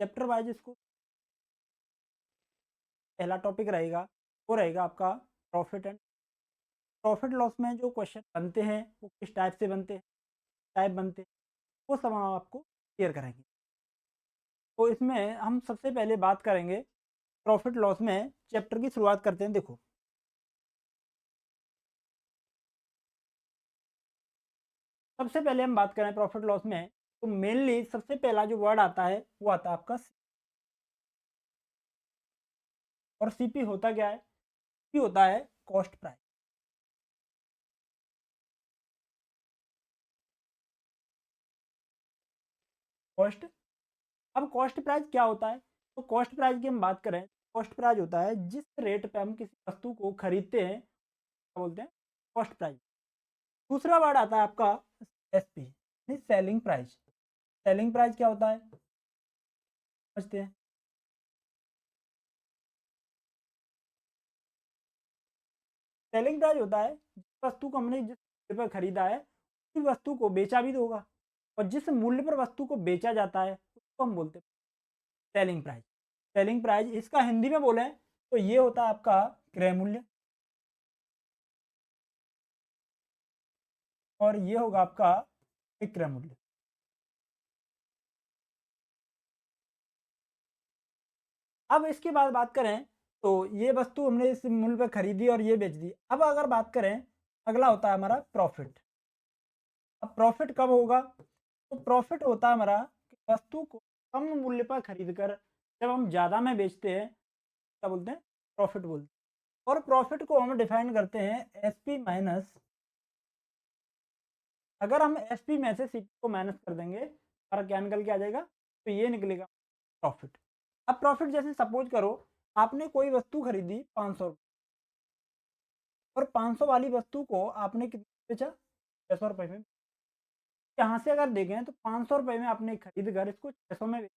Chapter wise इसको पहला topic रहेगा वो रहेगा आपका प्रॉफिट लॉस में जो क्वेश्चन बनते हैं वो किस टाइप से बनते हैं, टाइप बनते हैं, वो सब हम आपको क्लियर करेंगे। तो इसमें हम सबसे पहले बात करेंगे प्रॉफिट लॉस में, चैप्टर की शुरुआत करते हैं। देखो सबसे पहले हम बात करें प्रॉफिट लॉस में, तो मेनली सबसे पहला जो वर्ड आता है वो आता है आपका और सीपी होता क्या है? सीपी होता है कॉस्ट प्राइस। कॉस्ट, अब कॉस्ट प्राइस क्या होता है? तो कॉस्ट प्राइस की हम बात करें, कॉस्ट प्राइस होता है जिस रेट पे हम किसी वस्तु को खरीदते हैं, क्या बोलते हैं? Cost price. दूसरा वर्ड आता है आपका SP, selling price. Selling price क्या होता है समझते हैं? सेलिंग प्राइस होता है जिस वस्तु को हमने जिस मूल्य पर खरीदा है उसी वस्तु को बेचा भी तो होगा, और जिस मूल्य पर वस्तु को बेचा जाता है उसको हम बोलते हैं सेलिंग प्राइस। सेलिंग प्राइस इसका हिंदी में बोलें तो ये होता है आपका क्रय मूल्य, और ये होगा आपका विक्रय मूल्य। अब इसके बाद बात करें तो ये वस्तु हमने इस मूल्य पर खरीदी और ये बेच दी। अब अगर बात करें, अगला होता है हमारा प्रॉफिट। अब प्रॉफिट कब होगा? तो प्रॉफिट होता है हमारा कि वस्तु को कम मूल्य पर खरीद कर जब हम ज़्यादा में बेचते हैं, क्या बोलते हैं? प्रॉफिट बोलते हैं। और प्रॉफिट को हम डिफाइन करते हैं एसपी माइनस, अगर हम एसपी में से सीपी को माइनस कर देंगे हमारा क्या निकल के आ जाएगा? तो ये निकलेगा प्रॉफिट। अब प्रॉफिट जैसे सपोज करो आपने कोई वस्तु खरीदी 500 और 500 वाली वस्तु को आपने कितने बेचा? 600 रुपये में। यहाँ से अगर देखें तो 500 रुपये में आपने खरीद कर इसको 600 में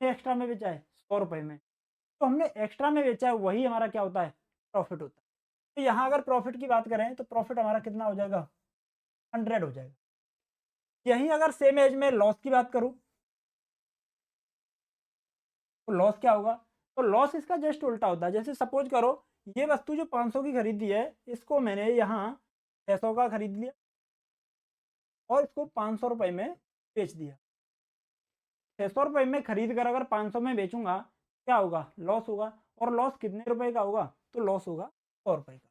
एक्स्ट्रा में बेचा है 100 रुपये में, तो हमने एक्स्ट्रा में बेचा है वही हमारा क्या होता है? प्रॉफिट होता है। तो यहाँ अगर प्रॉफिट की बात करें तो प्रॉफिट हमारा कितना हो जाएगा? 100 हो जाएगा। यहीं अगर सेम एज में लॉस की बात करूँ तो लॉस क्या होगा? तो लॉस इसका जस्ट उल्टा होता है। जैसे सपोज करो ये वस्तु जो 500 की खरीदी है इसको मैंने यहाँ 600 का खरीद लिया और इसको 500 रुपये में बेच दिया। 600 रुपये में खरीद कर अगर 500 में बेचूंगा क्या होगा? लॉस होगा। और लॉस कितने रुपए का होगा? तो लॉस होगा 100 रुपये का।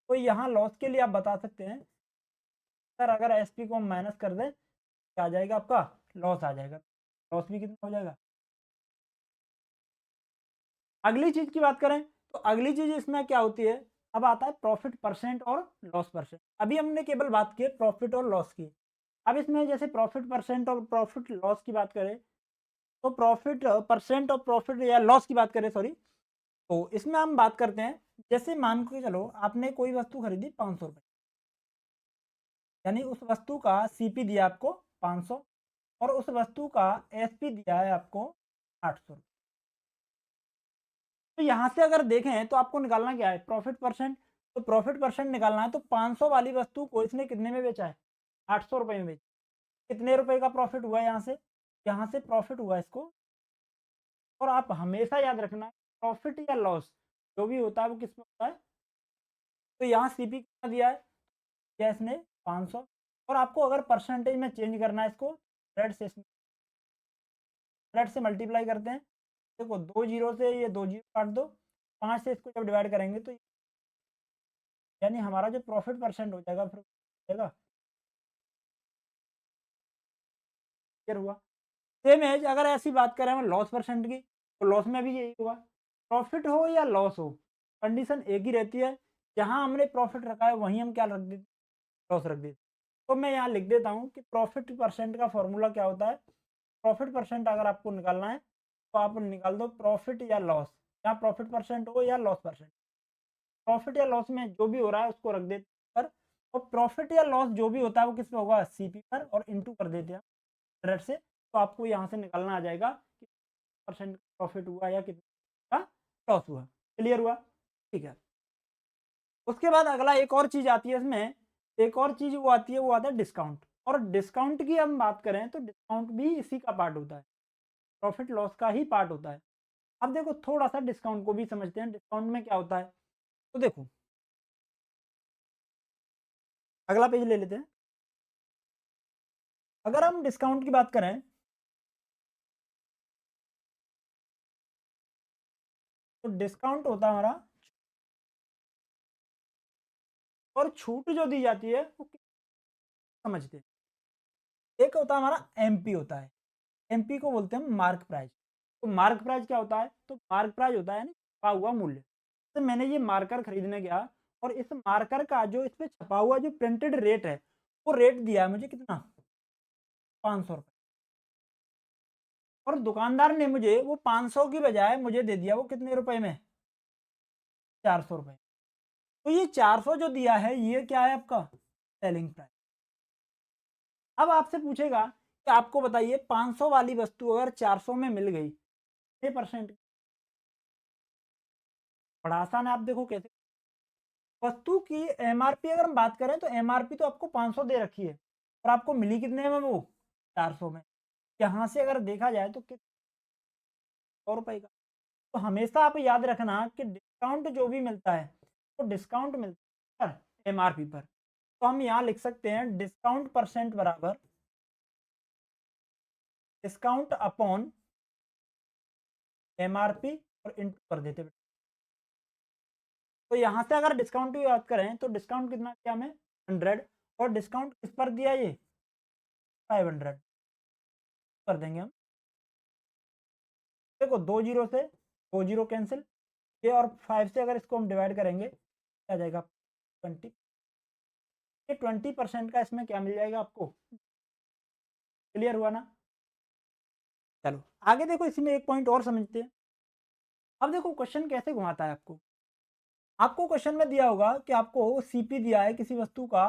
तो यहाँ लॉस के लिए आप बता सकते हैं सर अगर एसपी को हम माइनस कर दें क्या आ जाएगा आपका? लॉस आ जाएगा। लॉस भी कितना हो जाएगा? अगली चीज की बात करें तो अगली चीज इसमें क्या होती है? अब आता है प्रॉफिट परसेंट और लॉस परसेंट। अभी हमने केवल बात की प्रॉफिट और लॉस की। अब इसमें जैसे प्रॉफिट परसेंट और प्रॉफिट लॉस की बात करें तो प्रॉफिट परसेंट और प्रॉफिट या लॉस की बात करें सॉरी, तो इसमें हम बात करते हैं जैसे मान के चलो आपने कोई वस्तु खरीदी 500 रुपये, यानी उस वस्तु का सीपी दिया आपको 500 और उस वस्तु का एसपी दिया है आपको 800। तो यहाँ से अगर देखें तो आपको निकालना क्या है? Profit percent. तो प्रॉफिट परसेंट निकालना है तो 500 वाली वस्तु को इसने कितने में बेचा है? 800 रुपये में बेचा। कितने रुपए का प्रॉफिट हुआ यहाँ से? यहाँ से प्रॉफिट हुआ इसको। और आप हमेशा याद रखना प्रॉफिट या लॉस जो भी होता है वो किस में होता है? तो यहाँ सीपी कितना दिया है? क्या इसने 500। और आपको अगर परसेंटेज में चेंज करना है इसको, हंड्रेड से मल्टीप्लाई करते हैं। देखो 2 जीरो से ये 2 जीरो काट दो, 5 से इसको जब डिवाइड करेंगे तो यानी हमारा जो प्रॉफिट परसेंट हो जाएगा फिर हो जाएगा, क्लियर हुआ? सेम एज अगर ऐसी बात करें हम लॉस परसेंट की तो लॉस में भी यही होगा। प्रॉफिट हो या लॉस हो कंडीशन एक ही रहती है, जहाँ हमने प्रॉफिट रखा है वहीं हम क्या रख देते? लॉस रख देते। तो मैं यहाँ लिख देता हूँ कि प्रॉफिट परसेंट का फॉर्मूला क्या होता है? प्रॉफिट परसेंट अगर आपको निकालना है तो आप निकाल दो प्रॉफिट या लॉस, या प्रॉफिट परसेंट हो या लॉस परसेंट। प्रॉफिट या लॉस में जो भी हो रहा है उसको रख देते पर, और प्रॉफिट या लॉस जो भी होता है वो किस पे होगा? सीपी पर, और इनटू कर देते हैं 100 से। तो आपको यहाँ से निकालना आ जाएगा कि परसेंट प्रॉफिट हुआ या कितना का लॉस हुआ। क्लियर हुआ? ठीक है। उसके बाद अगला एक और चीज़ आती है इसमें, एक और चीज़ वो आती है, वो आता है डिस्काउंट। और डिस्काउंट की हम बात करें तो डिस्काउंट भी इसी का पार्ट होता है। प्रॉफिट लॉस का ही पार्ट होता है। अब देखो थोड़ा सा डिस्काउंट को भी समझते हैं, डिस्काउंट में क्या होता है। तो देखो अगला पेज ले लेते हैं। अगर हम डिस्काउंट की बात करें तो डिस्काउंट होता है हमारा, और छूट जो दी जाती है वो समझते हैं। एक होता है हमारा एमपी होता है, एमपी को बोलते हैं मार्क प्राइस। तो मार्क प्राइस क्या होता है, तो मार्क प्राइस होता है ना छपा हुआ मूल्य। तो मैंने ये मार्कर खरीदने गया और इस मार्कर का जो इस पे छपा हुआ जो प्रिंटेड रेट है, वो रेट दिया है मुझे कितना, 500 रुपये। और दुकानदार ने मुझे वो 500 की बजाय मुझे दे दिया वो कितने रुपए में, 400 रुपये। तो ये 400 जो दिया है ये क्या है आपका सेलिंग प्राइस। अब आपसे पूछेगा कि आपको बताइए 500 वाली वस्तु अगर 400 में मिल गई, कितने परसेंट। बड़ा आसान है, आप देखो कैसे। वस्तु की एमआरपी अगर हम बात करें तो एमआरपी तो आपको 500 दे रखी है, और आपको मिली कितने में वो 400 में। यहाँ से अगर देखा जाए तो कितना, 100 रुपये का। तो हमेशा आप याद रखना कि डिस्काउंट जो भी मिलता है वो डिस्काउंट मिलता है एमआरपी पर। तो हम यहाँ लिख सकते हैं डिस्काउंट परसेंट बराबर डिस्काउंट अपॉन एमआरपी और इंटू कर देते हैं। तो यहाँ से अगर डिस्काउंट की बात करें तो डिस्काउंट कितना किया हमें 100, और डिस्काउंट किस पर दिया ये 500 कर देंगे हम। देखो 2 जीरो से 2 जीरो कैंसिल, ये और 5 से अगर इसको हम डिवाइड करेंगे आ जाएगा 20। ये 20% का इसमें क्या मिल जाएगा आपको, क्लियर हुआ ना। चलो आगे देखो, इसी में एक पॉइंट और समझते हैं। अब देखो क्वेश्चन कैसे घुमाता है आपको। आपको क्वेश्चन में दिया होगा कि आपको सीपी दिया है किसी वस्तु का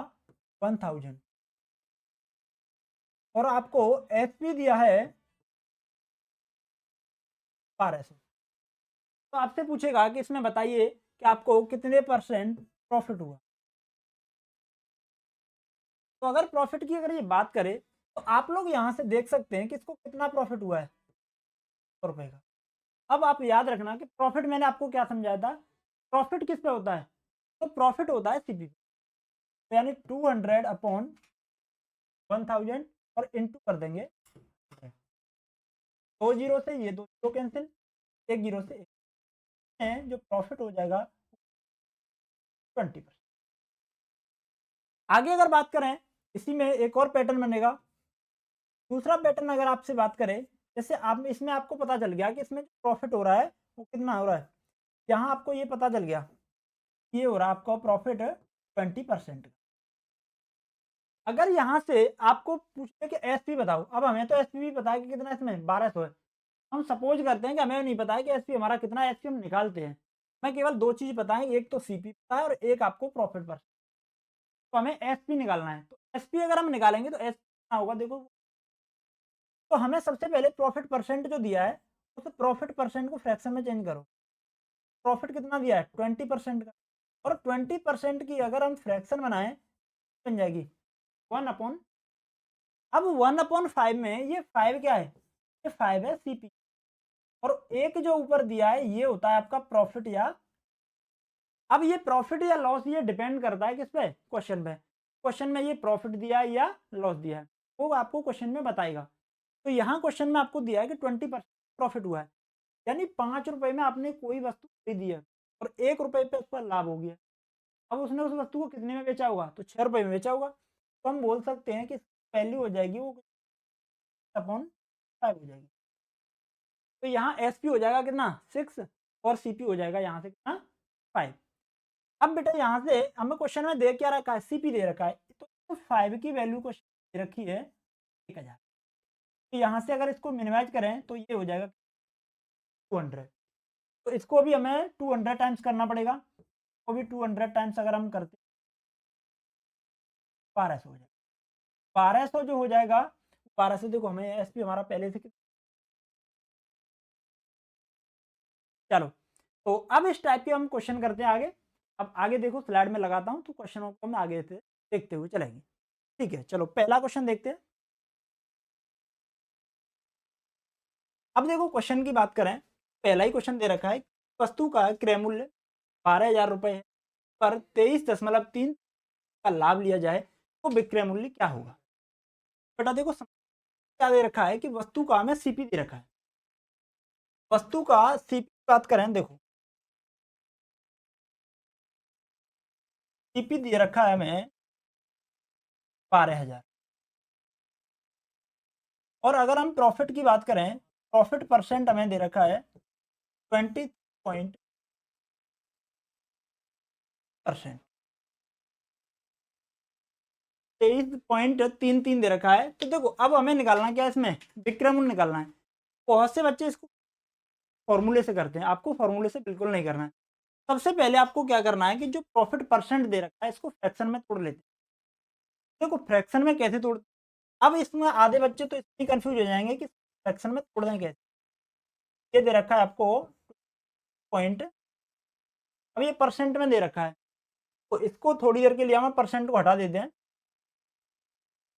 1000, और आपको एसपी दिया है 1200। तो आपसे पूछेगा कि इसमें बताइए कि आपको कितने परसेंट प्रॉफिट हुआ। तो अगर प्रॉफिट की अगर ये बात करें तो आप लोग यहाँ से देख सकते हैं कि इसको कितना प्रॉफिट हुआ है, 100 रुपये का। अब आप याद रखना कि प्रॉफिट मैंने आपको क्या समझाया था, प्रॉफिट किस पे होता है, तो प्रॉफिट होता है सीपी पे। यानी 200 अपॉन 1000 और इंटू कर देंगे 2 जीरो से ये 2 जीरो कैंसिल, 1 जीरो से 1, जो प्रॉफिट हो जाएगा 20%। आगे अगर बात करें इसी में एक और पैटर्न बनेगा। दूसरा पैटर्न अगर आपसे बात करें, जैसे आप इसमें आपको पता चल गया कि इसमें प्रॉफिट हो रहा है वो कितना हो रहा है। यहाँ आपको ये पता चल गया ये हो रहा है आपका प्रॉफिट 20%। अगर यहाँ से आपको पूछे कि एसपी बताओ, अब हमें तो एसपी भी पता है कि कितना इसमें 1200 है। हम सपोज करते हैं कि हमें नहीं पता है कि एसपी हमारा कितना है, एसपी हम निकालते हैं। मैं केवल दो चीज पता है, एक तो सीपी पता है और एक आपको प्रॉफिट पर। तो हमें एसपी निकालना है, तो एसपी अगर हम निकालेंगे तो एसपी कितना होगा देखो। तो हमें सबसे पहले प्रॉफिट परसेंट जो दिया है उस प्रॉफिट परसेंट को फ्रैक्शन में चेंज करो। प्रॉफिट कितना दिया है 20% का, और 20% की अगर हम फ्रैक्शन बनाएं बन जाएगी 1 अपॉन। अब 1/5 में ये 5 क्या है, ये 5 है सीपी, और एक जो ऊपर दिया है ये होता है आपका प्रॉफिट या। अब ये प्रॉफिट या लॉस ये डिपेंड करता है किस पे, क्वेश्चन पे। क्वेश्चन में ये प्रॉफिट दिया है या लॉस दिया है वो आपको क्वेश्चन में बताएगा। तो यहाँ क्वेश्चन में आपको दिया है कि 20% प्रॉफिट हुआ है, यानी 5 रुपए में आपने कोई वस्तु खरीदी है और 1 रुपए पे उस पर लाभ हो गया। अब उसने उस वस्तु को कितने में बेचा होगा, तो 6 रुपए में बेचा होगा। तो हम बोल सकते हैं कि वैल्यू हो जाएगी वो अपॉन 5 हो जाएगी। तो यहाँ एसपी हो जाएगा कितना 6, और सीपी हो जाएगा यहाँ से कितना 5। अब बेटा यहाँ से हमें क्वेश्चन में दे क्या रखा है, सीपी दे रखा है, तो 5 की वैल्यू क्वेश्चन दे रखी है 1000। तो यहाँ से अगर इसको मिनिमाइज करें तो ये हो जाएगा 200। तो इसको भी हमें 200 टाइम्स करना पड़ेगा, तो भी 200 टाइम्स अगर हम करते 1200 हो जाएगा। 1200 जो हो जाएगा 1200, देखो हमें एसपी हमारा पहले से चलो। तो अब इस टाइप के हम क्वेश्चन करते हैं आगे। अब आगे देखो स्लाइड में लगाता हूँ तो क्वेश्चनों को हम आगे से देखते हुए चलेंगे। ठीक है, चलो पहला क्वेश्चन देखते हैं। अब देखो क्वेश्चन की बात करें, पहला ही क्वेश्चन दे रखा है, वस्तु का क्रय मूल्य 12,000 रुपये है, पर 23.3 का लाभ लिया जाए तो विक्रय मूल्य क्या होगा? बेटा देखो क्या दे रखा है कि वस्तु का हमें सीपी दे रखा है। वस्तु का सीपी बात करें, देखो सीपी दे रखा है हमें 12,000, और अगर हम प्रॉफिट की बात करें, प्रॉफिट परसेंट हमें दे रखा है 20% 23.33 दे रखा है। तो देखो अब हमें निकालना क्या है, इसमें विक्रय मूल्य निकालना है। बहुत से बच्चे इसको फॉर्मूले से करते हैं, आपको फॉर्मूले से बिल्कुल नहीं करना है। सबसे पहले आपको क्या करना है कि जो प्रॉफिट परसेंट दे रखा है इसको फ्रैक्शन में तोड़ लेते हैं। देखो फ्रैक्शन में कैसे तोड़, अब इसमें आधे बच्चे तो इतनी कंफ्यूज हो जाएंगे कि फ्रैक्शन में तोड़ना कैसे। ये दे रखा है आपको पॉइंट, अब ये परसेंट में दे रखा है, तो इसको थोड़ी देर के लिए हम परसेंट को हटा देते हैं,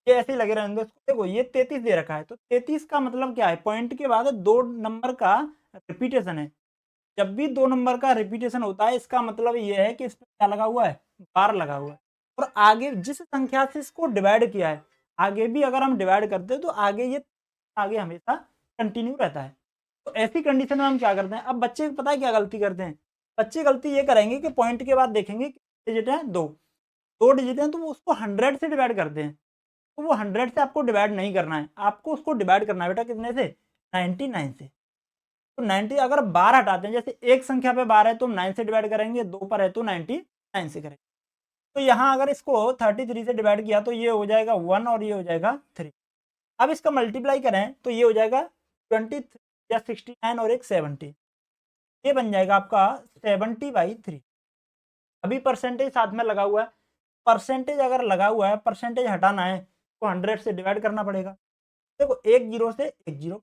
ये ऐसे ही लगे रहेंगे। देखो ये 33 दे रखा है, तो 33 का मतलब क्या है, पॉइंट के बाद 2 नंबर का रिपीटेशन है। जब भी 2 नंबर का रिपीटेशन होता है इसका मतलब ये है कि इस पे क्या लगा हुआ है, बार लगा हुआ है। और आगे जिस संख्या से इसको डिवाइड किया है, आगे भी अगर हम डिवाइड करते हैं तो आगे ये आगे हमेशा कंटिन्यू रहता है। तो ऐसी कंडीशन में हम क्या करते हैं, अब बच्चे पता है क्या गलती करते हैं, बच्चे गलती ये करेंगे कि पॉइंट के बाद देखेंगे डिजिट है 2, 2 डिजिट हैं तो वो उसको 100 से डिवाइड करते हैं। तो वो 100 से आपको डिवाइड नहीं करना है, आपको उसको डिवाइड करना है बेटा कितने से, 99 से। तो 90 अगर बार हटाते हैं, जैसे एक संख्या पे बार है तो हम 9 से डिवाइड करेंगे, 2 पर है तो 99 से करेंगे। तो यहाँ अगर इसको 33 से डिवाइड किया तो ये हो जाएगा 1 और ये हो जाएगा 3। अब इसका मल्टीप्लाई करें तो ये हो जाएगा 23 या 69 और एक 70, ये बन जाएगा आपका 70/3। अभी परसेंटेज साथ में लगा हुआ है, परसेंटेज अगर लगा हुआ है, परसेंटेज हटाना है तो 100 से डिवाइड करना पड़ेगा। देखो एक जीरो से एक जीरो,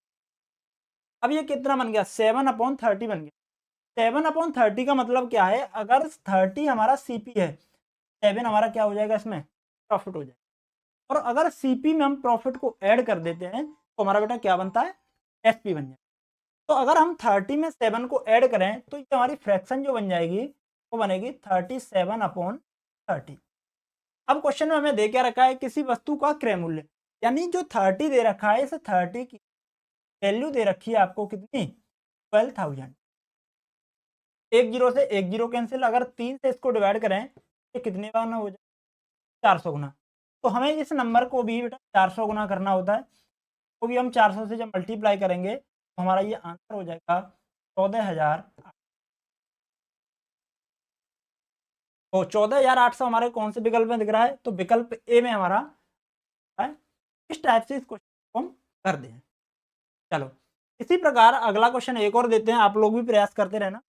अब ये कितना बन गया, 7/30 बन गया। 7/30 का मतलब क्या है, अगर 30 हमारा सीपी है, 7 हमारा क्या हो जाएगा, इसमें प्रॉफिट हो जाएगा। और अगर सीपी में हम प्रॉफिट को ऐड कर देते हैं तो हमारा बेटा क्या बनता है, एसपी बन जाए। तो अगर हम 30 में 7 को ऐड करें तो ये हमारी फ्रैक्शन जो बन जाएगी वो बनेगी 37/30। अब क्वेश्चन में हमें दे क्या रखा है, किसी वस्तु का क्रय मूल्य, यानी जो 30 दे रखा है, इस 30 की वैल्यू दे रखी है आपको कितनी, 12,000। एक जीरो से एक जीरो कैंसिल, अगर 3 से इसको डिवाइड करें तो कितने गुना हो जाए, 400 गुना। तो हमें इस नंबर को भी बेटा 400 गुना करना होता है, तो भी हम 400 से जब मल्टीप्लाई करेंगे तो हमारा ये आंसर हो जाएगा 14,000। तो 14,800 हमारे कौन से विकल्प में दिख रहा है, तो विकल्प ए में हमारा है। इस टाइप से इस क्वेश्चन को हम कर दें। चलो इसी प्रकार अगला क्वेश्चन एक और देते हैं, आप लोग भी प्रयास करते रहना।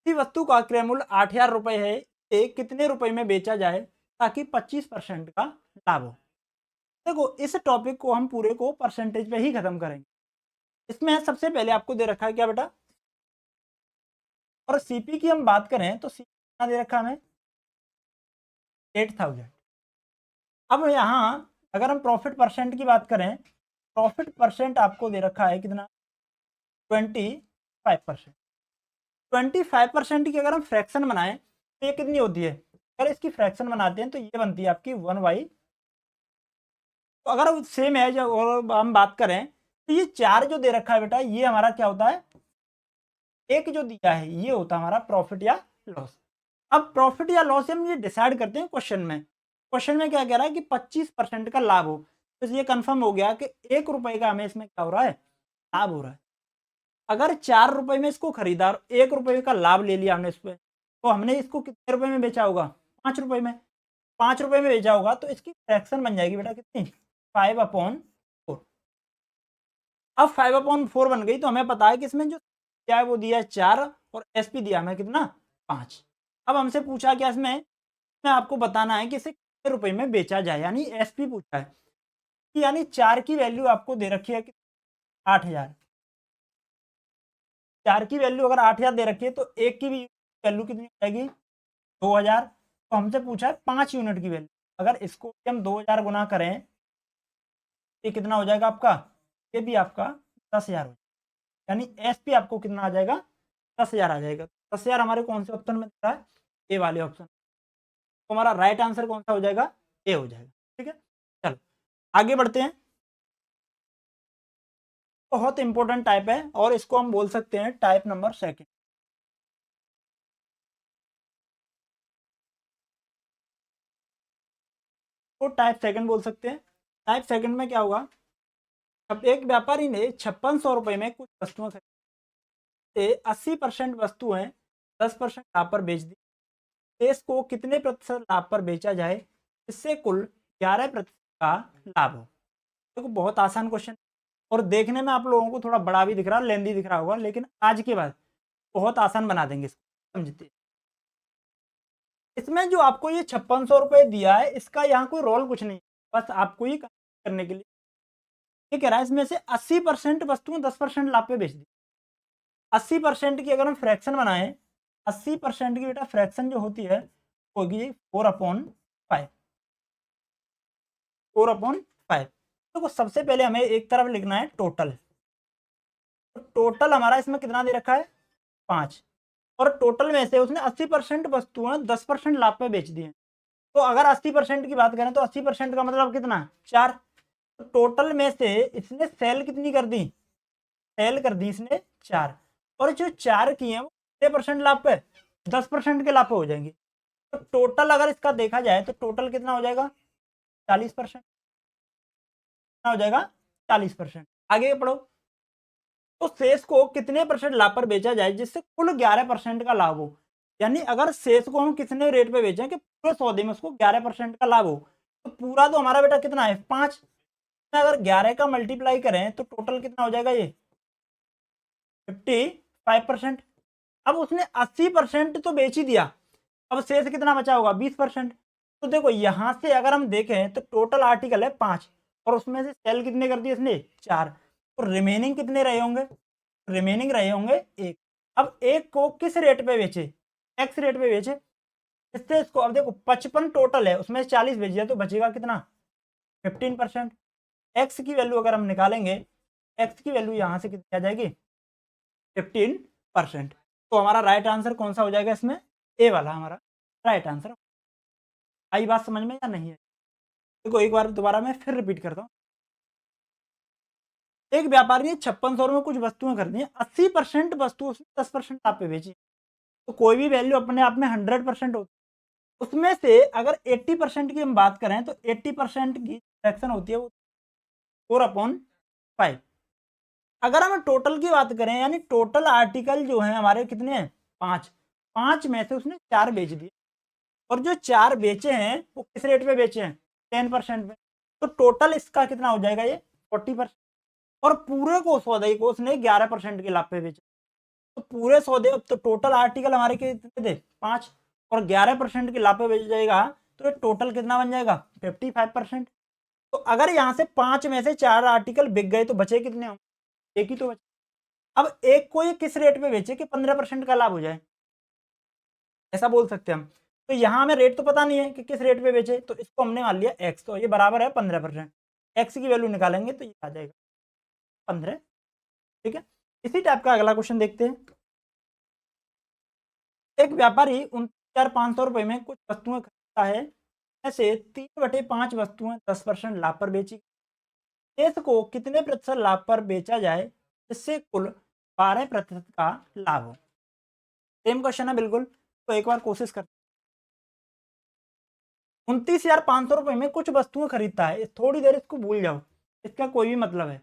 किसी वस्तु का क्रय मूल्य 8,000 रुपए है, ये कितने रुपए में बेचा जाए ताकि 25% का लाभ हो। देखो इस टॉपिक को हम पूरे को परसेंटेज पे ही खत्म करेंगे। इसमें सबसे पहले आपको दे रखा है क्या बेटा, और सीपी की हम बात करें तो सीपी कितना दे रखा है हमें, 8,000। अब यहाँ अगर हम प्रॉफिट परसेंट की बात करें, प्रॉफिट परसेंट आपको दे रखा है कितना, 25%। 25% की अगर हम फ्रैक्शन बनाएं तो ये कितनी होती है, अगर इसकी फ्रैक्शन बनाते हैं तो ये बनती है आपकी 1/। तो अगर सेम है जो और हम बात करें तो ये 4 जो दे रखा है बेटा, ये हमारा क्या होता है, एक जो दिया है ये होता है हमारा प्रॉफिट या लॉस। अब प्रॉफिट या लॉस हम ये डिसाइड करते हैं क्वेश्चन में। क्वेश्चन में क्या कह रहा है कि 25% का लाभ हो, तो ये कंफर्म हो गया कि 1 रुपए का हमें इसमें क्या हो रहा है, लाभ हो रहा है। अगर 4 रुपए में इसको खरीदा और 1 रुपए का लाभ ले लिया हमने इस पे, तो हमने इसको कितने रुपए में बेचा होगा, 5 रुपए में। 5 रुपए में बेचा होगा तो इसकी फ्रैक्शन बन जाएगी बेटा कितनी, 5/4। अब 5/4 बन गई तो हमें पता है कि इसमें जो क्या है वो दिया है 4 और एसपी दिया हमें कितना, 5। अब हमसे पूछा क्या इसमें, मैं आपको बताना है कि इसे कितने रुपए में बेचा जाए, यानी एसपी पूछा है कि यानी 4 की वैल्यू आपको दे रखी है 8,000। 4 की वैल्यू अगर 8,000 दे रखी है तो 1 की भी वैल्यू कितनी हो जाएगी, 2,000। तो हमसे पूछा है 5 यूनिट की वैल्यू, अगर इसको भी हम 2,000 गुना करें ये कितना हो जाएगा आपका, ये भी आपका 10,000 हो, यानी एसपी आपको कितना आ जाएगा, 10,000 आ जाएगा। 10,000 हमारे कौन से ऑप्शन में दिख रहा है, ए वाले ऑप्शन। तो हमारा राइट आंसर कौन सा हो जाएगा, ए हो जाएगा। ठीक है, चलो आगे बढ़ते हैं। बहुत इंपॉर्टेंट टाइप है और इसको हम बोल सकते हैं टाइप नंबर सेकंड। तो टाइप सेकंड बोल सकते हैं। टाइप सेकंड में क्या होगा, अब एक व्यापारी ने 5600 रुपए में कुछ वस्तुएं खरीदी, 80% वस्तुएं 10% लाभ पर बेच दी, शेष को कितने प्रतिशत लाभ पर बेचा जाए इससे कुल 11% का लाभ हो। देखो बहुत आसान क्वेश्चन और देखने में आप लोगों को थोड़ा बड़ा भी दिख रहा है, लेंदी दिख रहा होगा, लेकिन आज के बाद बहुत आसान बना देंगे इसको, समझते। इसमें जो आपको ये 5600 रुपए दिया है, इसका यहाँ कोई रोल कुछ नहीं, बस आपको ही करने के लिए ये कह रहा है। इसमें से 80% वस्तुएं 10% लाभ पे बेच दी। 80% की अगर हम फ्रैक्शन बनाएं, 80% की बेटा फ्रैक्शन जो होती है होगी 4/5। 4/5। तो सबसे पहले हमें एक तरफ लिखना है टोटल। तो टोटल हमारा इसमें कितना दे रखा है, 5। और टोटल में से उसने 80% वस्तुएं 10% लाभ पे बेच दी हैं। तो अगर 80% की बात करें तो 80% का मतलब कितना, 4। तो टोटल में से इसने सेल कितनी कर दी, सेल कर दी इसने 4। और जो 4 की है वो कितने परसेंट लाभ पे, 10% के लाभ पे हो जाएंगे। तो टोटल अगर इसका देखा जाए तो टोटल कितना हो जाएगा, 40%। कितना हो जाएगा, 40%। आगे पढ़ो। तो शेष को कितने परसेंट लाभ पर बेचा जाए जिससे कुल 11% का लाभ हो। यानी अगर शेष को हम कितने रेट पे बेचें कि पूरे सौदे में उसको 11% का लाभ हो, तो पूरा तो हमारा बेटा कितना है, 5। अगर 11 का मल्टीप्लाई करें तो टोटल कितना हो जाएगा, ये 55%। अब उसने 80% तो बेच ही दिया, अब शेष कितना बचा होगा, 20%। तो देखो यहां से अगर हम देखें तो टोटल आर्टिकल है 5 और उसमें से सेल कितने कर दिए इसने, 4। तो रिमेनिंग कितने रहे होंगे, रिमेनिंग रहे होंगे 1। अब 1 को किस रेट पे बेचे, एक्स रेट पे बेचे, इससे इसको अब देखो 55 टोटल है, उसमें 40 बेच दिया तो बचेगा कितना, 15%। एक्स की वैल्यू अगर हम निकालेंगे, एक्स की वैल्यू यहां से कितनी आ जाएगी, 15%। तो हमारा राइट आंसर कौन सा हो जाएगा इसमें, ए वाला हमारा राइट आंसर। आई बात समझ में या नहीं है, देखो एक बार दोबारा मैं फिर रिपीट करता हूँ। एक व्यापारी ने 5600 में कुछ वस्तुएं खरीदी, 80% वस्तु 10% लाभ पे बेची। तो कोई भी वैल्यू अपने आप में 100% होती है, उसमें से अगर 80% की हम बात करें तो 80% की फ्रैक्शन होती है वो 4/5। अगर हम टोटल की बात करें, यानी टोटल आर्टिकल जो है हमारे कितने हैं, 5। 5 में से उसने 4 बेच दिए और जो 4 बेचे हैं वो किस रेट पे बेचे हैं, 10% पे। तो टोटल इसका कितना हो जाएगा, ये 40%। और पूरे को सौदे को उसने 11% के लाभ पे बेचा। तो पूरे सौदे तो टोटल आर्टिकल हमारे कितने थे, 5 और 11% के लाभ पे बेच जाएगा, तो ये टोटल कितना बन जाएगा, 55%। तो अगर यहाँ से 5 में से 4 आर्टिकल बिक गए तो बचे कितने होंगे, एक ही तो बचे। अब एक को ये किस रेट पे बेचे कि 15% का लाभ हो जाए, ऐसा बोल सकते हैं हम। तो यहाँ हमें रेट तो पता नहीं है कि किस रेट पे बेचे, तो इसको हमने मान लिया एक्स, तो ये बराबर है 15%। एक्स की वैल्यू निकालेंगे तो ये आ जाएगा 15। ठीक है, इसी टाइप का अगला क्वेश्चन देखते हैं। एक व्यापारी 29,500 रुपए में कुछ वस्तुएं खरीदता है, ऐसे 3/5 वस्तुएं 10% लाभ पर बेची, शेष को कितने प्रतिशत लाभ पर बेचा जाए इससे कुल 12% का लाभ हो। सेम क्वेश्चन है बिल्कुल, तो एक बार कोशिश कर। 29,500 रुपए में कुछ वस्तुएं खरीदता है, थोड़ी देर इसको भूल जाओ, इसका कोई भी मतलब है,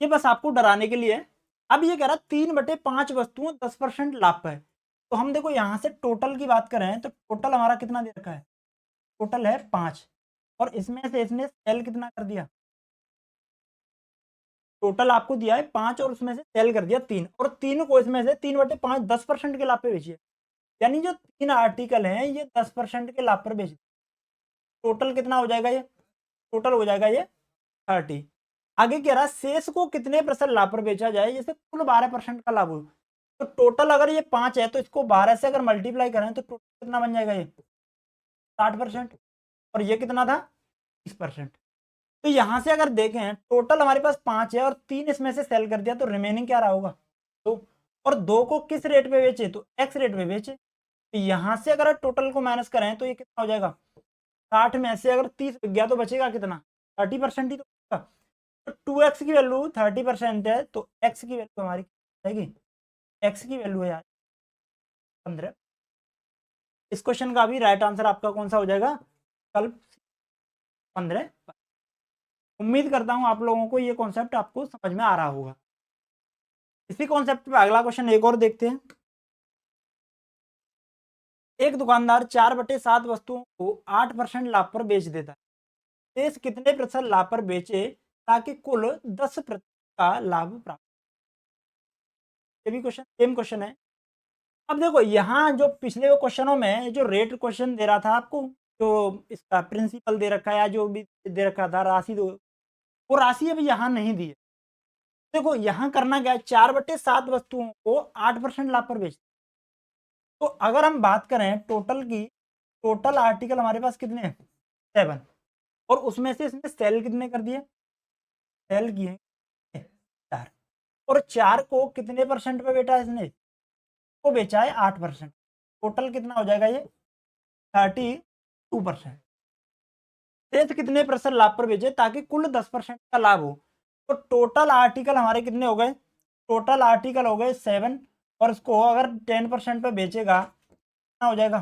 ये बस आपको डराने के लिए है। अब ये कह रहा 3/5 वस्तुएं 10% लाभ पर है। तो हम देखो यहाँ से टोटल की बात करें तो टोटल हमारा कितना दे रखा है, टोटल है 5 और इसमें से इसने सेल कितना कर दिया, टोटल आपको दिया है 5 और उसमें से सेल कर दिया 3 और 3 को इसमें से 3/5 10% के लाभ पे बेचिए। यानी जो 3 आर्टिकल हैं ये 10% के लाभ पर बेच, टोटल कितना हो जाएगा, ये टोटल हो जाएगा ये 30। आगे कह रहा है शेष को कितने प्रतिशत लाभ पर बेचा जाए जैसे कुल 12% का लाभ हो। तो टोटल अगर ये 5 है तो इसको 12 से अगर मल्टीप्लाई करें तो टोटल कितना बन जाएगा, ये 60%। और ये कितना था, 30%। तो यहाँ से अगर देखें टोटल हमारे पास 5 है और 3 इसमें से सेल कर दिया तो रिमेनिंग क्या रहा होगा 2। और 2 को किस रेट पे बेचे तो एक्स रेट पे बेचे। तो यहाँ से अगर टोटल को माइनस करें तो ये कितना हो जाएगा 60 में से अगर 30 बिक गया तो बचेगा कितना 30% ही तो बचेगा। तो 2x की वैल्यू 30% है तो x की वैल्यू हमारी आएगी x की वैल्यू है यार 15। इस क्वेश्चन का भी राइट आंसर आपका कौन सा हो जाएगा कल 15। उम्मीद करता हूं आप लोगों को ये कॉन्सेप्ट आपको समझ में आ रहा होगा। इसी कॉन्सेप्ट पे अगला क्वेश्चन एक और देखते हैं। एक दुकानदार 4/7 वस्तुओं को 8% लाभ पर बेच देता है। शेष कितने प्रतिशत लाभ पर बेचे ताकि कुल 10% का लाभ प्राप्त। ये भी क्वेश्चन सेम क्वेश्चन है। अब देखो यहाँ जो पिछले क्वेश्चनों में जो रेट क्वेश्चन दे रहा था आपको जो इसका प्रिंसिपल दे रखा है या जो भी दे रखा था राशि दो वो राशि अभी यहाँ नहीं दी है। देखो यहाँ करना क्या है 4/7 वस्तुओं को 8% लाभ पर बेच। तो अगर हम बात करें टोटल की टोटल आर्टिकल हमारे पास कितने हैं 7 और उसमें से इसने सेल कितने कर दिए सेल किए 4 और 4 को कितने परसेंट पे बेचा इसने को बेचा है 8%। टोटल कितना हो जाएगा ये 32%। शेष कितने प्रतिशत लाभ पर बेचे ताकि कुल 10% का लाभ हो। तो टोटल आर्टिकल हमारे कितने हो गए टोटल आर्टिकल हो गए 7 और इसको अगर 10% पे बेचेगा कितना हो जाएगा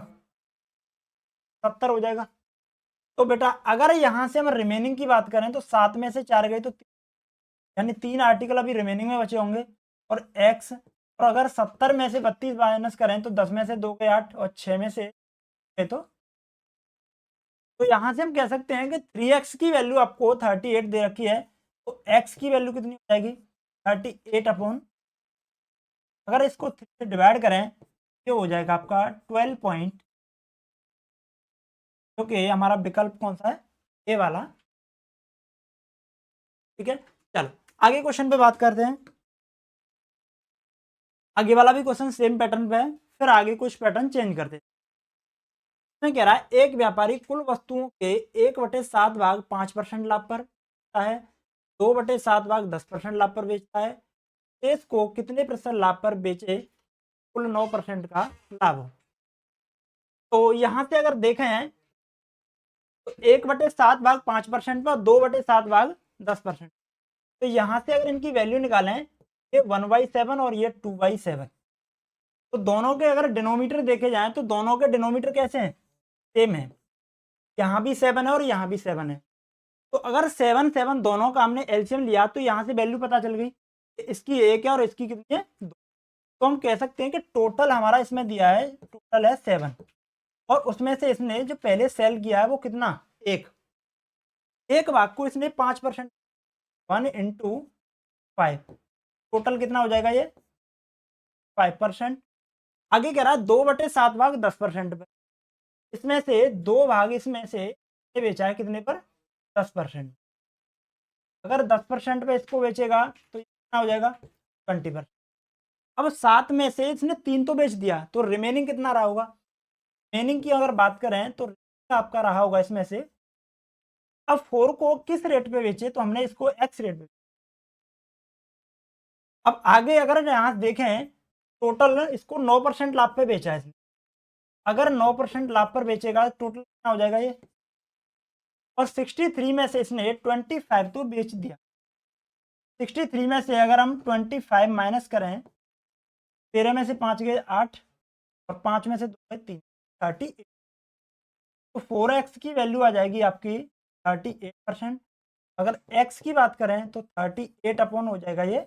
70 हो जाएगा। तो बेटा अगर यहां से हम रिमेनिंग की बात करें तो 7 में से 4 गए तो यानी 3 आर्टिकल अभी रिमेनिंग में बचे होंगे और एक्स और अगर 70 में से 32 माइनस करें तो 10 में से 2 गए 8 और 6 में से तो यहां से हम कह सकते हैं कि 3x की वैल्यू आपको 38 दे रखी है तो x की वैल्यू कितनी हो जाएगी 38 अपॉन अगर इसको 3 से डिवाइड करें ये हो जाएगा आपका 12 पॉइंट क्योंकि हमारा विकल्प कौन सा है ए वाला। ठीक है चलो आगे क्वेश्चन पे बात करते हैं। आगे वाला भी क्वेश्चन सेम पैटर्न पे है फिर आगे कुछ पैटर्न चेंज करते हैं। इसमें कह रहा है एक व्यापारी कुल वस्तुओं के 1/7 भाग 5% लाभ पर बेचता है 2/7 भाग 10% लाभ पर बेचता है। शेष को कितने प्रतिशत लाभ पर बेचे कुल 9% का लाभ हो। तो यहां से अगर देखें तो 1/7 भाग 5% पर 2/7 भाग 10%। तो यहां से अगर इनकी वैल्यू निकालें ये 1/7 और ये 2/7 तो दोनों के अगर डिनोमीटर देखे जाएं तो दोनों के डिनोमीटर कैसे हैं सेम है। यहाँ भी 7 है और यहाँ भी 7 है। तो अगर 7 7 दोनों का हमने एलसीएम लिया तो यहाँ से वैल्यू पता चल गई इसकी 1 है और इसकी कितनी है 2। तो हम कह सकते हैं कि टोटल हमारा इसमें दिया है टोटल है 7 और उसमें से इसने जो पहले सेल किया है वो कितना एक भाग को इसने 5% 1/5 टोटल कितना हो जाएगा ये 5%। आगे कह रहा है 2/7 भाग 10% पर इसमें से 2 भाग इसमें से ये बेचा है कितने पर 10%। अगर 10% पे इसको बेचेगा तो कितना हो जाएगा 20%। अब 7 में से इसने 3 तो बेच दिया तो रिमेनिंग कितना रहा होगा। रिमेनिंग की अगर बात करें तो आपका रहा होगा इसमें से अब 4 को किस रेट पे बेचे तो हमने इसको एक्स रेट पे। अब आगे अगर यहां देखें टोटल इसको 9% लाभ पे बेचा है इसने। अगर 9% लाभ पर बेचेगा टोटल कितना हो जाएगा ये और 63 में से इसने 25 तो बेच दिया। 63 में से अगर हम 25 माइनस करें 13 में से 5 गए 8 और 5 में से 2 गए 3 38 तो 4x की वैल्यू आ जाएगी आपकी 38%। अगर x की बात करें तो 38 अपॉन हो जाएगा ये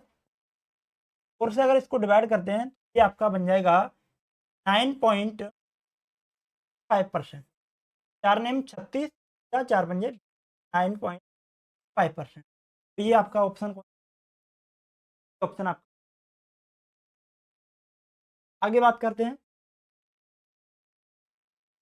4 से अगर इसको डिवाइड करते हैं तो ये आपका बन जाएगा 9.5%। 4 नेम 36 या 4 पंजे 9.5%। तो ये आपका ऑप्शन ऑप्शन आपका। आगे बात करते हैं।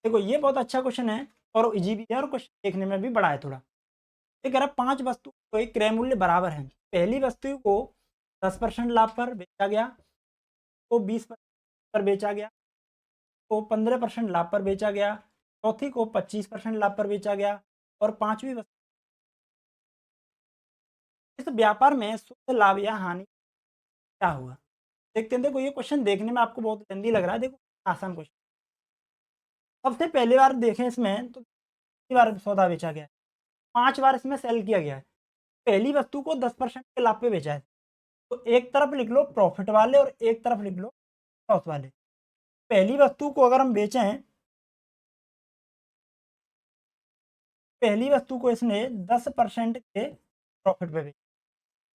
देखो ये बहुत अच्छा क्वेश्चन है और इजी भी है और क्वेश्चन देखने में भी बड़ा है थोड़ा। ये कह रहा है 5 वस्तु को एक क्रय मूल्य बराबर है। पहली वस्तु को 10% लाभ पर बेचा गया तो 20% पर बेचा गया तो 15% लाभ पर बेचा गया। चौथी को 25% लाभ पर बेचा गया और पांचवी वस्तु इस व्यापार में शुद्ध लाभ या हानि क्या हुआ? देखते हैं। देखो ये क्वेश्चन देखने में आपको बहुत लेंदी लग रहा है, देखो आसान क्वेश्चन। सबसे पहली बार देखें इसमें तो कितनी बार सौदा बेचा गया है? 5 बार इसमें सेल किया गया है। पहली वस्तु को 10% के लाभ पे बेचा है। तो एक तरफ लिख लो प्रॉफिट वाले और एक तरफ लिख लो लॉस वाले। पहली वस्तु को अगर हम बेचें, पहली वस्तु को इसने 10% के प्रॉफिट पे बेचा,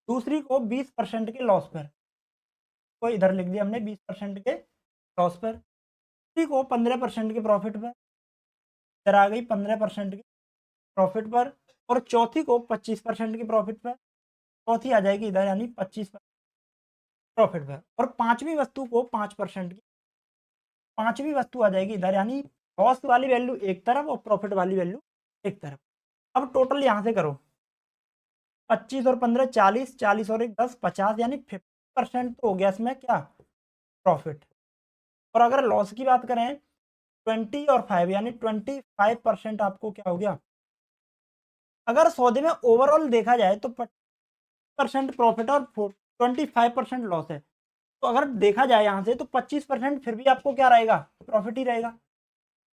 दूसरी को 20% के लॉस पर। तो इधर लिख दिया हमने 20% के लॉस पर, तीसरी को 15% के प्रॉफिट पर, इधर आ गई 15% के प्रॉफिट पर, और चौथी को 25% के प्रॉफिट पर, चौथी आ जाएगी इधर यानी 25% प्रॉफिट पर, और पांचवी वस्तु को 5% की, पांचवी वस्तु आ जाएगी इधर यानी लॉस वाली वैल्यू एक तरफ और प्रॉफिट वाली वैल्यू एक तरफ। अब टोटल यहाँ से करो, 25 और 15 40, 40 और 1 10, 50 यानी 50% तो हो गया इसमें क्या प्रॉफिट। और अगर लॉस की बात करें 20 और 5 यानी 25% आपको क्या हो गया। अगर सौदे में ओवरऑल देखा जाए तो 50% प्रॉफिट और 25% लॉस है। तो अगर देखा जाए यहाँ से तो 25% फिर भी आपको क्या रहेगा, प्रॉफिट ही रहेगा।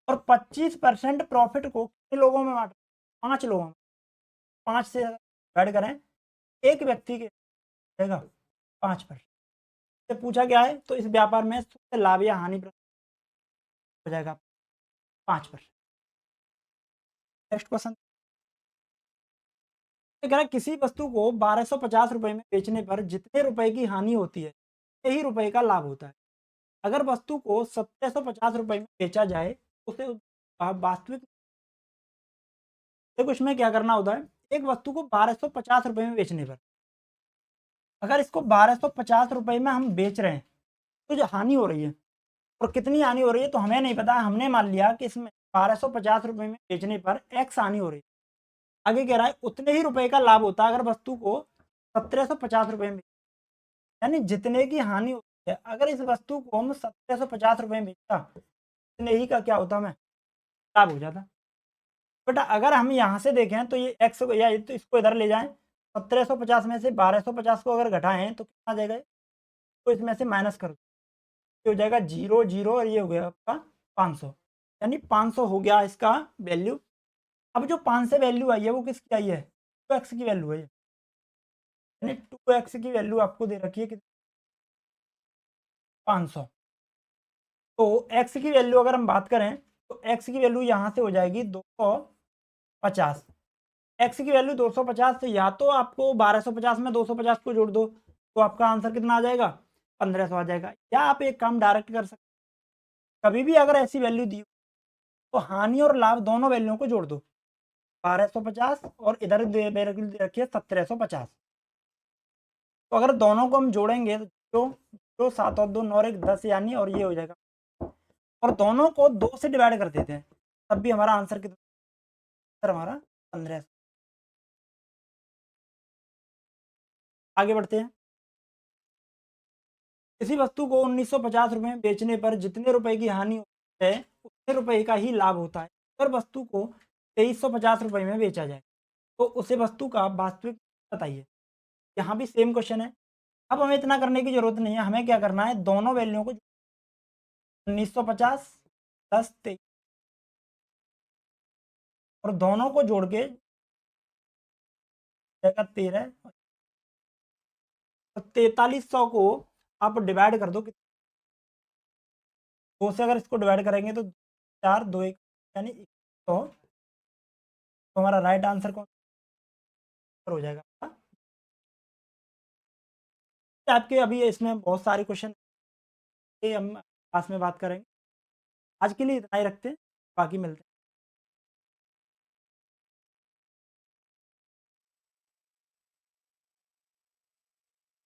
और 25% प्रॉफिट को कितने लोगों में बांटा, 5 लोगों में। 5 से डिवाइड करें, एक व्यक्ति के रहेगा 5%। से पूछा गया है तो इस व्यापार में शुद्ध लाभ या हानि हो जाएगा 5%। नेक्स्ट क्वेश्चन, कह रहा है किसी वस्तु को 1250 रुपए में बेचने पर जितने रुपए की हानि होती है यही रुपए का लाभ होता है। अगर वस्तु को 1750 रुपए में बेचा जाए उसे वास्तविक, देखो इसमें क्या करना होता है, एक वस्तु को 1250 रुपए में बेचने पर, अगर इसको 1250 रुपए में हम बेच रहे हैं तो जो हानि हो रही है, और कितनी हानि हो रही है तो हमें नहीं पता, हमने मान लिया कि इसमें 1250 रुपए में बेचने पर एक्स हानि हो रही है। आगे कह रहा है उतने ही रुपए का लाभ होता है अगर वस्तु को 1750 रुपए में, यानी जितने की हानि होती है अगर इस वस्तु को हम 1750 रुपए में बेचता, उतने ही का क्या होता, हमें लाभ हो जाता। बट अगर हम यहाँ से देखें तो ये एक्स या तो इसको इधर ले जाएं, 1750 में से 1250 को अगर घटाएं तो कितना आ जाएगा, तो इसमें से माइनस कर हो जाएगा 0 0 और ये हो गया आपका 500, यानी 500 हो गया इसका वैल्यू। अब जो 5 से वैल्यू आई है वो किसकी आई है, 2x की वैल्यू है, यानी 2x की वैल्यू आपको दे रखी है कितनी, 500। तो x की वैल्यू अगर हम बात करें तो x की वैल्यू यहाँ से हो जाएगी 250। x की वैल्यू 250, तो या तो आपको 1250 में 250 को जोड़ दो तो आपका आंसर कितना आ जाएगा, 1500 आ जाएगा। या आप एक काम डायरेक्ट कर सकते, कभी भी अगर ऐसी वैल्यू दी तो हानि और लाभ दोनों वैल्यूओं को जोड़ दो, 1250 और इधर दे रखिए 1750। तो अगर दोनों को हम जोड़ेंगे तो दो 7 और 2 9 और 1 10 यानी, और ये हो जाएगा, और दोनों को 2 से डिवाइड कर देते हैं तब भी हमारा आंसर कितना, हमारा 1500। आगे बढ़ते हैं। किसी वस्तु को 1950 रुपए में बेचने पर जितने रुपए की हानि होती है उतने रुपए का ही लाभ होता है। अगर वस्तु को 2350 रुपए में बेचा जाए तो उसे वस्तु का वास्तविक बताइए। यहाँ भी सेम क्वेश्चन है। अब हमें इतना करने की जरूरत नहीं है, हमें क्या करना है, दोनों वैल्यूओं को 1950 10 23 और दोनों को जोड़ के 13, तो 4300 को आप डिवाइड कर दो, 2 से अगर इसको डिवाइड करेंगे तो 4 2 1 यानी 100। तो हमारा राइट आंसर कौन हो जाएगा आपके। अभी इसमें बहुत सारे क्वेश्चन हम क्लास में बात करेंगे। आज के लिए इतना ही रखते हैं, बाकी मिलते हैं।